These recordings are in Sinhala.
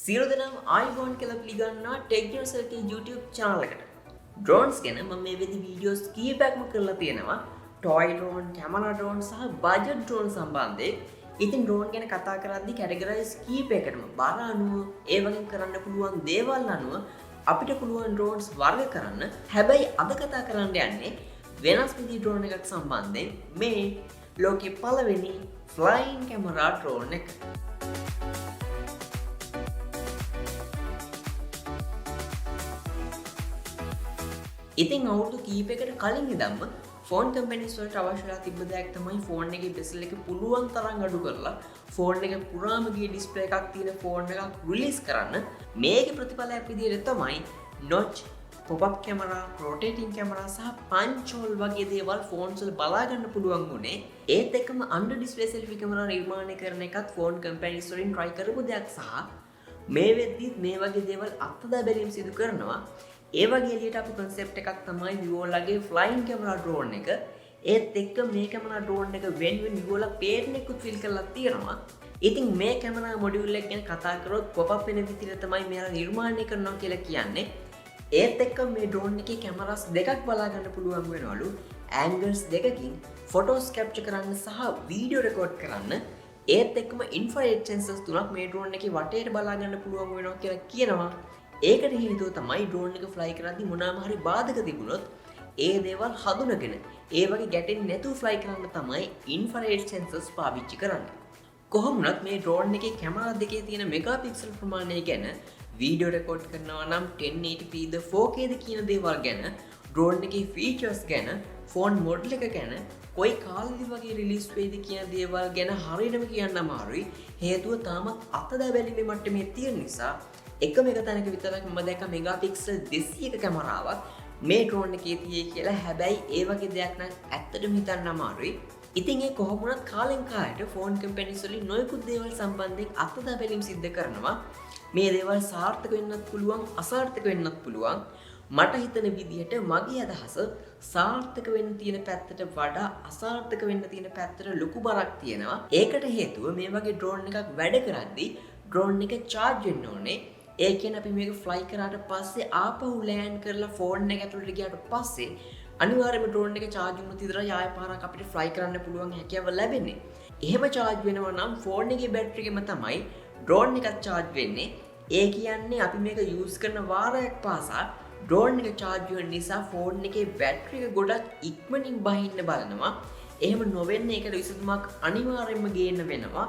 සියලු දෙනාම iPhone කියලා පිළිගන්නා ටෙක්නොලොජි YouTube channel එකට. drones ගැන මම මේ වෙද්දි වීඩියෝස් කීපයක්ම කරලා තියෙනවා. toy drone, camera drone සහ budget drone සම්බන්ධයෙන්. ඉතින් drone ගැන කතා කරද්දී categorize කීපයකටම බර අනුව ඒ වගේ කරන්න පුළුවන් දේවල් අනුව අපිට පුළුවන් drones වර්ග කරන්න. හැබැයි අද කතා කරන්න යන්නේ වෙනස් විදිහේ drone එකක් සම්බන්ධයෙන් මේ ලෝකේ පළවෙනි flying camera drone එක. ඉතින් අවුරුදු කීපයකට කලින් ඉඳන්ම ෆෝන් කම්පැනිස් වලට අවශ්‍ය වෙලා තිබ්බ දෙයක් තමයි ෆෝන් එකේ බෙසල් එක පුළුවන් තරම් අඩු කරලා ෆෝන් එක පුරාම ගිය ඩිස්ප්ලේ එකක් තියෙන ෆෝන් එකක් රිලීස් කරන්න. මේකේ ප්‍රතිඵලයක් විදිහට තමයි notch, pop-up camera, rotating camera සහ punch hole වගේ දේවල් ෆෝන්ස් වල බලා ගන්න පුළුවන් වුණේ. ඒත් එක්කම under display selfie camera නිර්මාණය කරන එකත් ෆෝන් කම්පැනිස් වලින් try කරපු දෙයක් සහ මේ වෙද්දිත් මේ වගේ දේවල් අත්දැක බැලීම් සිදු කරනවා. ඒ වගේ එළියට අපු concept එකක් තමයි Vivo ලගේ flying camera drone එක. ඒත් එක්ක මේ camera drone එක වෙනුවෙන් Vivo ලා patent එකකුත් fill කරලා තියෙනවා. ඉතින් මේ camera module එක ගැන කතා කරොත් pop up වෙන විදිහට තමයි මෙයාලා නිර්මාණය කරනවා කියලා කියන්නේ. ඒත් එක්ක මේ drone එකේ cameras දෙකක් බලා ගන්න පුළුවන් වෙනවලු. angles දෙකකින් photos capture කරන්න සහ video record කරන්න. ඒත් එක්කම infrared sensors තුනක් මේ drone එකේ වටේට බලා ගන්න පුළුවන් වෙනවා කියලා කියනවා. ඒකට හේතුව තමයි drone එක fly කරද්දී මොනවාම හරි බාධක තිබුණොත් ඒ දේවල් හඳුනගෙන ඒ වගේ ගැටෙන්නේ නැතුව fly කරන්න තමයි infrared sensors පාවිච්චි කරන්නේ. කොහොම වුණත් මේ drone එකේ කැමරා දෙකේ තියෙන මෙගාපික්සල් ප්‍රමාණය ගැන වීඩියෝ රෙකෝඩ් කරනවා නම් 1080pද 4Kද කියන දේවල් ගැන drone එකේ features ගැන ෆෝන් මොඩල් එක ගැන කොයි කාලෙදි වගේ රිලීස් වෙයිද කියන දේවල් ගැන හරියටම කියන්න අමාරුයි. හේතුව තාමත් අත්දැක බැලීමේ මට්ටමේ තියෙන නිසා එකම එක තැනක විතරක් මම දැක්ක මෙගාපික්සල් 200ක කැමරාවක් මේ ඩ්‍රෝන් එකේ තියෙයි කියලා. හැබැයි ඒ වගේ දෙයක් නම් ඇත්තටම හිතන්න අමාරුයි. ඉතින් ඒ කොහොම වුණත් කාලෙන් කාලයට ෆෝන් කම්පැනිස් වලින් නොයෙකුත් දේවල් සම්බන්ධයෙන් අත්දැක බැලීම් සිද්ධ කරනවා. මේ දේවල් සාර්ථක වෙන්නත් පුළුවන්, අසාර්ථක වෙන්නත් පුළුවන්. මට හිතන විදිහට මගේ අදහස සාර්ථක වෙන්න තියෙන පැත්තට වඩා අසාර්ථක වෙන්න තියෙන පැත්තට ලොකු බරක් තියෙනවා. ඒකට හේතුව මේ වගේ ඩ්‍රෝන් එකක් වැඩ කරද්දී ඩ්‍රෝන් එක charge වෙන්න ඕනේ. ඒ කියන්නේ අපි මේක fly කරාට පස්සේ ආපහු land කරලා ෆෝන් එක ඇතුළට ගියාට පස්සේ අනිවාර්යයෙන්ම drone එක charge වුණොත් විතරයි ආයෙ පාරක් අපිට fly කරන්න පුළුවන් හැකියාව ලැබෙන්නේ. එහෙම charge වෙනවා නම් ෆෝන් එකේ බැටරි එකම තමයි drone එකත් charge වෙන්නේ. ඒ කියන්නේ අපි මේක use කරන වාරයක් පාසා drone එක charge වෙන නිසා ෆෝන් එකේ බැටරි එක ගොඩක් ඉක්මනින් බහින්න බලනවා. එහෙම නොවෙන්නේ ඒකට විසඳුමක් අනිවාර්යයෙන්ම ගේන්න වෙනවා.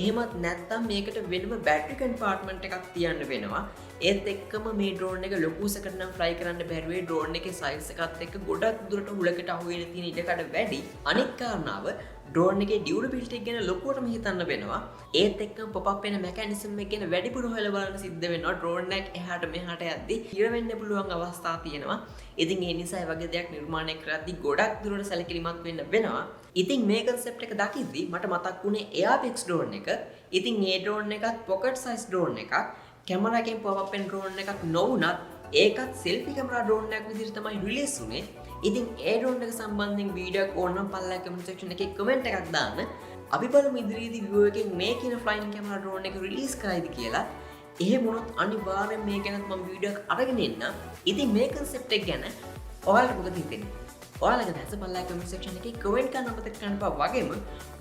එහෙමත් නැත්නම් මේකට වෙනම බැටරි කම්පාර්ට්මන්ට් එකක් තියන්න වෙනවා. ඒත් එක්කම මේ ඩ්‍රෝන් එක ලොකු සැකට නම් ෆ්ලයි කරන්න බැරි වෙයි. ඩ්‍රෝන් එකේ සයිස් එකත් එක්ක ගොඩක් දුරට හුලකට අහු වෙන තියෙන ඉඩකඩ වැඩි. අනිත් කාරණාව ඩ්‍රෝන් එකේ ඩියුරබිලිටි එක ගැන ලොකුවටම හිතන්න වෙනවා. ඒත් එක්කම පොප් අප් වෙන මෙකැනිසම් එක ගැන වැඩිපුර හොයලා බලන්න සිද්ධ වෙනවා. ඩ්‍රෝන් එක එහාට මෙහාට යද්දී හිර වෙන්න පුළුවන් අවස්ථා තියෙනවා. ඉතින් ඒ නිසා ඒ වගේ දෙයක් නිර්මාණය කරද්දී ගොඩක් දුරට සැලකිලිමත් වෙන්න වෙනවා. ඉතින් මේ concept එක දකිද්දී මට මතක් වුණේ Airpix drone එක. ඉතින් මේ drone එකත් pocket size drone එකක්. කැමරා එකෙන් pop up වෙන drone එකක් නොවුනත් ඒකත් selfie camera drone එකක් විදිහට තමයි release වුනේ. ඉතින් ඒ drone එක සම්බන්ධයෙන් වීඩියෝ එකක් ඕන නම් පල්ලා comment section එකේ comment එකක් දාන්න. අපි බලමු ඉදිරියේදී Vivo එකෙන් මේ කියන flying camera drone එක release කරයිද කියලා. එහෙම වුණොත් අනිවාර්යෙන් මේ ගැනත් මම වීඩියෝ එකක් අරගෙන එන්නම්. ඉතින් මේ concept එක ගැන ඔයාලට මොකද හිතෙන්නේ? ඔයාලගේ දැස පල්ලා comment section එකේ comment කරන්න අමතක කරන්න එපා. වගේම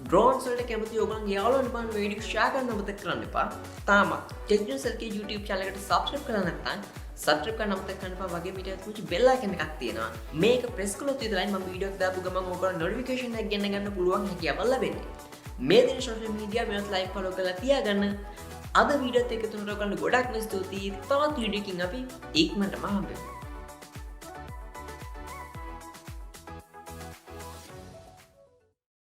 drones වලට කැමති ඔයගොල්ලන්ගේ යාළුවන්ට බලන්න වීඩියෝ share කරන්න අමතක කරන්න එපා. තාමත් ටෙක්නොලොජි YouTube channel එකට subscribe කරලා නැත්නම් subscribe කරන්න අමතක කරන්න එපා. වගේම ඊට පුංචි bell icon එකක් තියෙනවා. මේක press කළොත් විතරයි මම වීඩියෝ එක දාපු ගමන් ඔයගොල්ලන්ට notification එකක් ගෙන්න ගන්න පුළුවන් හැකියාව ලැබෙන්නේ. මේ දින social media මේවත් like follow කරලා තියාගන්න. අද වීඩියෝත් එක්ක තුනට ඔයගොල්ලන්ට ගොඩක් ස්තුතියි. තවත් වීඩියෝ එකකින් අපි ඉක්මනටම හම්බෙමු.